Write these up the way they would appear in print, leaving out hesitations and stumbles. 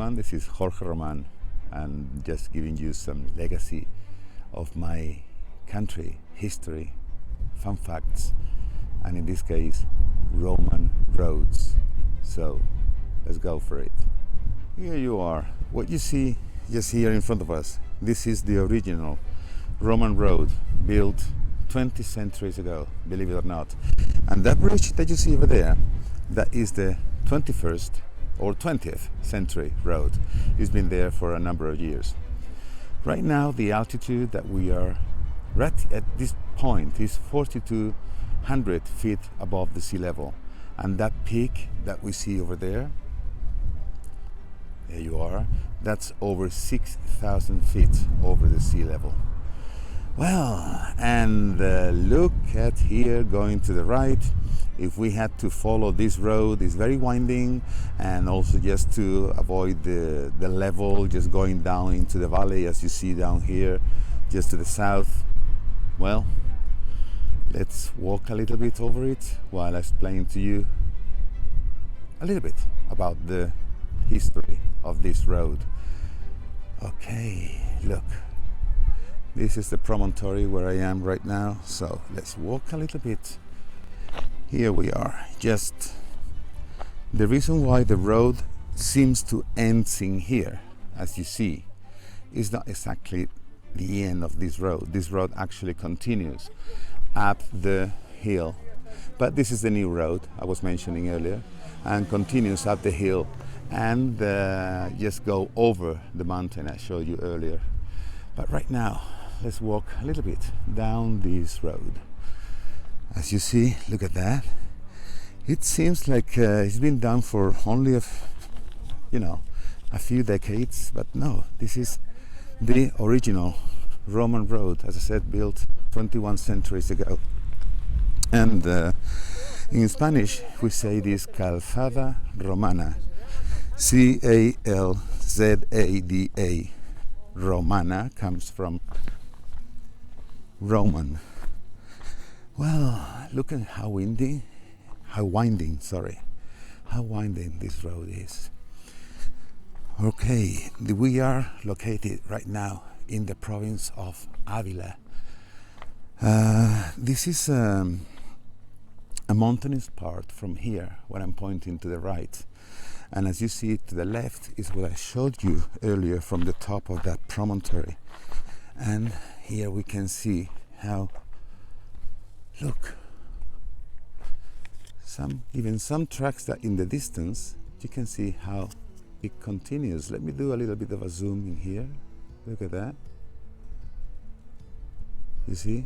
everyone, this is Jorge Roman, and just giving you some legacy of my country, history, fun facts, and in this case, Roman roads. So let's go for it. Here you are. What you see just here in front of us, this is the original Roman road built 20 centuries ago, believe it or not. And that bridge that you see over there, that is the 21st or 20th century road. It's been there for a number of years. Right now, the altitude that we are right at this point is 4,200 feet above the sea level. And that peak that we see over there you are, that's over 6,000 feet over the sea level. Well, and look at here going to the right. If we had to follow this road, it's very winding, and also just to avoid the level, just going down into the valley as you see down here, just to the south. Well, let's walk a little bit over it while I explain to you a little bit about the history of this road. Okay, look. This is the promontory where I am right now, so let's walk a little bit. Here we are. Just the reason why the road seems to end in here, as you see, is not exactly the end of this road. This road actually continues up the hill, but this is the new road I was mentioning earlier, and continues up the hill and just go over the mountain I showed you earlier. But right now, let's walk a little bit down this road. As you see, look at that. It seems like it's been done for only a few decades, but no, this is the original Roman road, as I said, built 21 centuries ago. And in Spanish, we say this Calzada Romana, C-A-L-Z-A-D-A. Romana comes from Roman. Well, look at how winding this road is. Okay, we are located right now in the province of Avila. This is a mountainous part from here, when I'm pointing to the right. And as you see to the left is what I showed you earlier from the top of that promontory. And here we can see how, look, even some tracks that in the distance, you can see how it continues. Let me do a little bit of a zoom in here. Look at that. You see?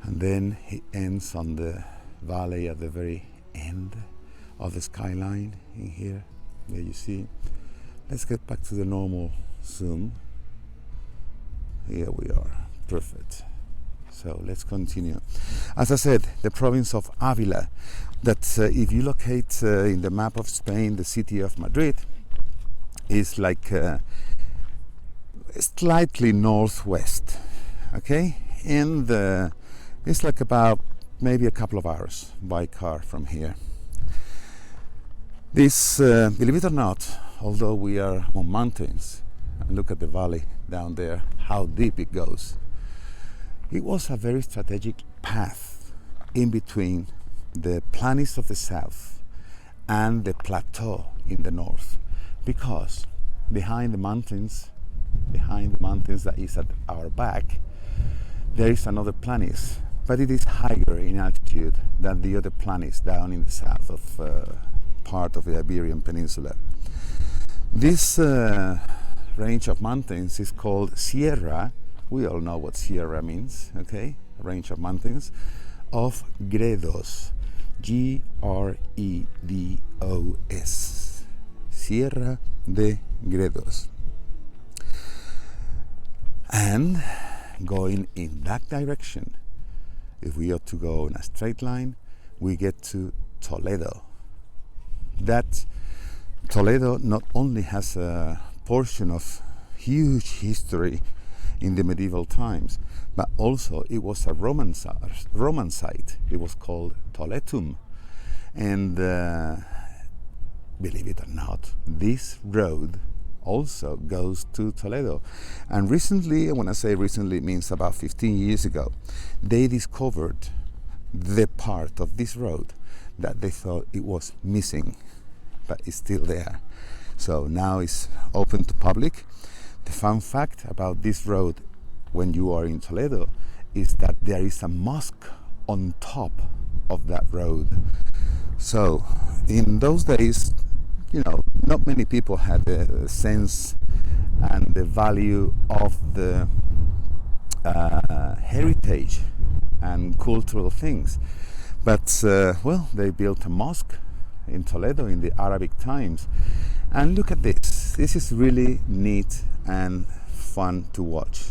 And then it ends on the valley at the very end of the skyline in here. There you see. Let's get back to the normal zoom. Here we are. Perfect. So let's continue. As I said, the province of Avila, that if you locate in the map of Spain, the city of Madrid is like slightly northwest, okay? And it's like about maybe a couple of hours by car from here. This, believe it or not, although we are on mountains, and look at the valley down there, how deep it goes. It was a very strategic path in between the plains of the south and the plateau in the north, because behind the mountains that is at our back, there is another plains, but it is higher in altitude than the other plains down in the south of part of the Iberian Peninsula. This range of mountains is called Sierra. We all know what Sierra means, okay? A range of mountains of Gredos, G-R-E-D-O-S, Sierra de Gredos. And going in that direction, if we ought to go in a straight line, we get to Toledo. That Toledo not only has a portion of huge history in the medieval times, but also it was a Roman site. It was called Toletum. And believe it or not, this road also goes to Toledo. And recently, when I say recently, it means about 15 years ago, they discovered the part of this road that they thought it was missing, but it's still there. So now it's open to public. The fun fact about this road when you are in Toledo is that there is a mosque on top of that road. So in those days, not many people had the sense and the value of the heritage and cultural things. But they built a mosque in Toledo in the Arabic times. And look at this. This is really neat and fun to watch.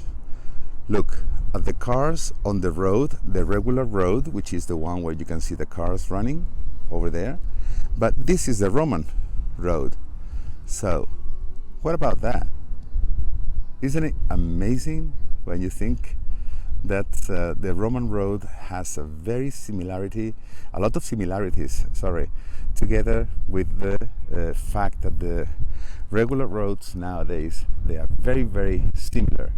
Look at the cars on the road, the regular road, which is the one where you can see the cars running over there. But this is the Roman road. So what about that? Isn't it amazing when you think that the Roman road has a lot of similarities, together with the fact that the regular roads nowadays, they are very, very similar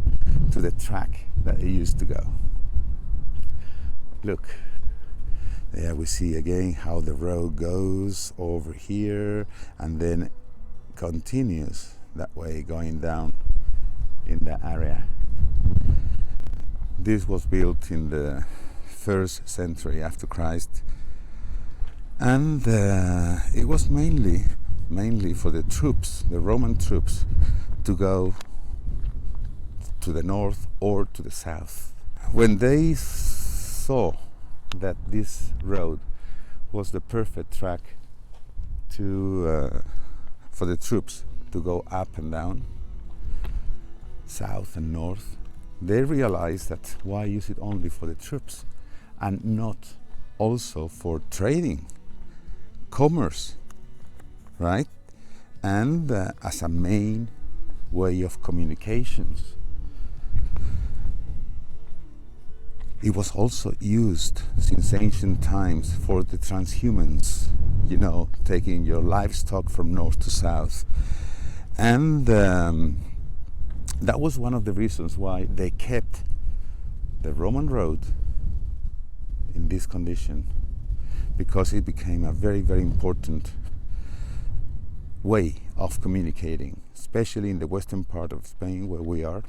to the track that it used to go. Look, there we see again how the road goes over here and then continues that way, going down in the area. This was built in the 1st century after Christ, and it was mainly for the troops, the Roman troops, to go to the north or to the south. When they saw that this road was the perfect track for the troops to go up and down, south and north, they realized that why use it only for the troops and not also for trading, commerce, right? And as a main way of communications. It was also used since ancient times for the transhumans, taking your livestock from north to south. And that was one of the reasons why they kept the Roman road in this condition, because it became a very, very important way of communicating, especially in the western part of Spain where we are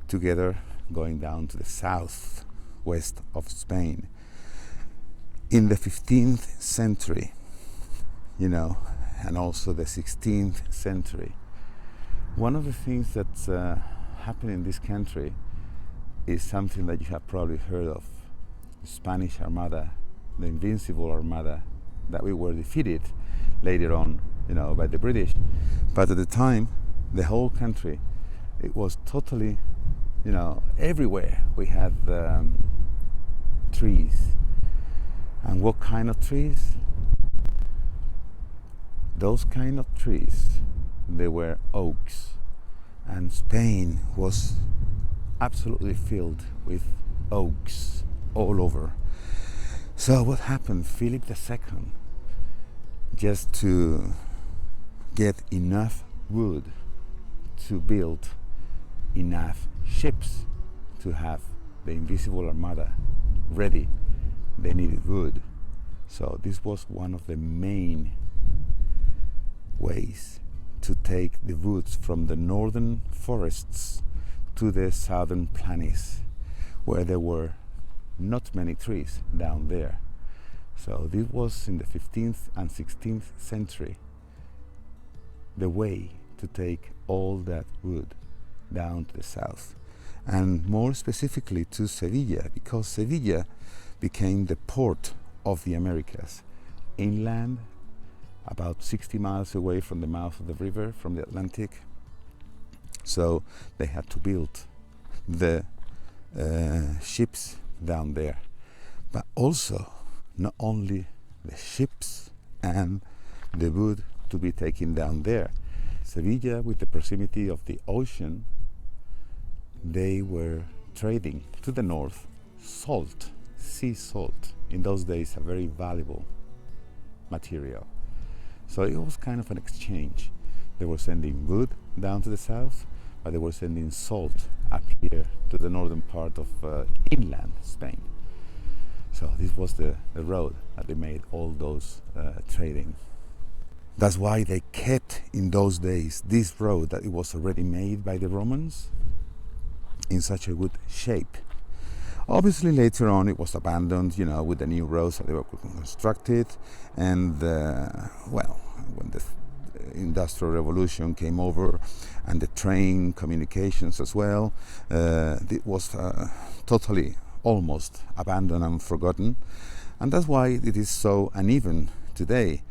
together, going down to the southwest of Spain. In the 15th century, and also the 16th century, one of the things that happened in this country is something that you have probably heard of: the Spanish Armada, the Invincible Armada, that we were defeated later on, by the British. But at the time, the whole country, it was totally, everywhere we had trees. And what kind of trees? Those kind of trees, they were oaks, and Spain was absolutely filled with oaks all over. So what happened? Philip II, just to get enough wood to build enough ships to have the Invincible Armada ready, they needed wood. So this was one of the main ways to take the woods from the northern forests to the southern plains, where there were not many trees down there. So this was in the 15th and 16th century, the way to take all that wood down to the south, and more specifically to Sevilla, because Sevilla became the port of the Americas, inland, about 60 miles away from the mouth of the river, from the Atlantic. So they had to build the ships down there, but also not only the ships and the wood to be taken down there. Sevilla, with the proximity of the ocean, they were trading to the north salt, sea salt, in those days a very valuable material. So it was kind of an exchange. They were sending wood down to the south, but they were sending salt up here to the northern part of inland Spain. So this was the road that they made all those trading. That's why they kept in those days this road that it was already made by the Romans in such a good shape. Obviously later on it was abandoned, with the new roads that they were constructed, and when the Industrial Revolution came over and the train communications as well, it was totally almost abandoned and forgotten, and that's why it is so uneven today.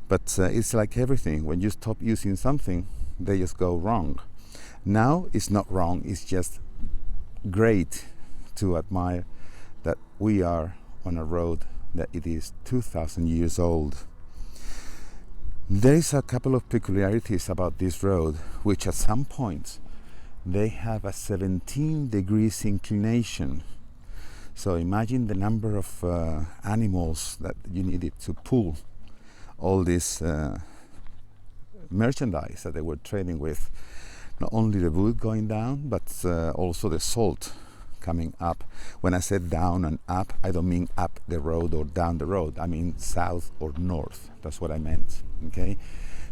But it's like everything, when you stop using something, they just go wrong. Now it's not wrong, it's just great to admire that we are on a road that it is 2,000 years old. There is a couple of peculiarities about this road, which at some points they have a 17 degrees inclination. So imagine the number of animals that you needed to pull all this merchandise that they were trading with. Not only the wood going down, but also the salt coming up. When I said down and up, I don't mean up the road or down the road. I mean south or north. That's what I meant, okay?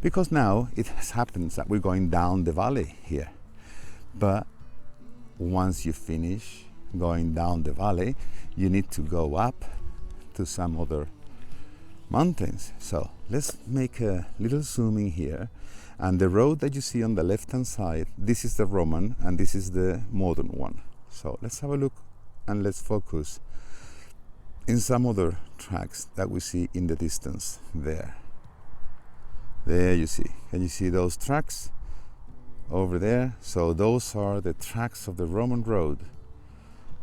Because now it happens that we're going down the valley here. But once you finish going down the valley, you need to go up to some other mountains. So let's make a little zooming here, and the road that you see on the left hand side, this is the Roman and this is the modern one. So let's have a look and let's focus in some other tracks that we see in the distance there you see, can you see those tracks over there? So those are the tracks of the Roman road.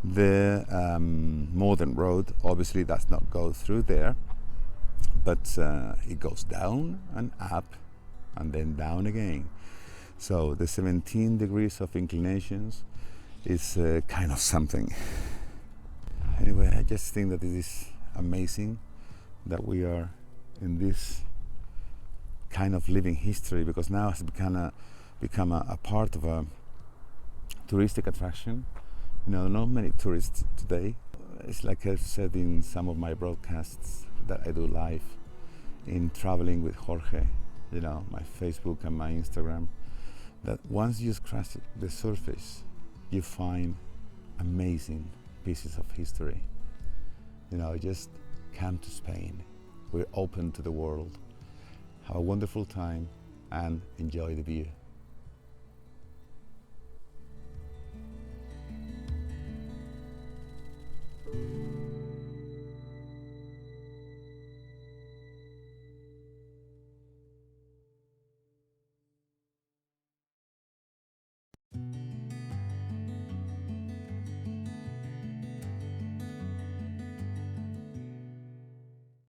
The modern road obviously does not go through there, but it goes down and up and then down again. So the 17 degrees of inclinations is kind of something. Anyway, I just think that it is amazing that we are in this kind of living history, because now it's become a part of a touristic attraction. Not many tourists today. It's like I've said in some of my broadcasts that I do live in Traveling with Jorge, my Facebook and my Instagram, that once you scratch the surface, you find amazing pieces of history. Just come to Spain. We're open to the world. Have a wonderful time and enjoy the view.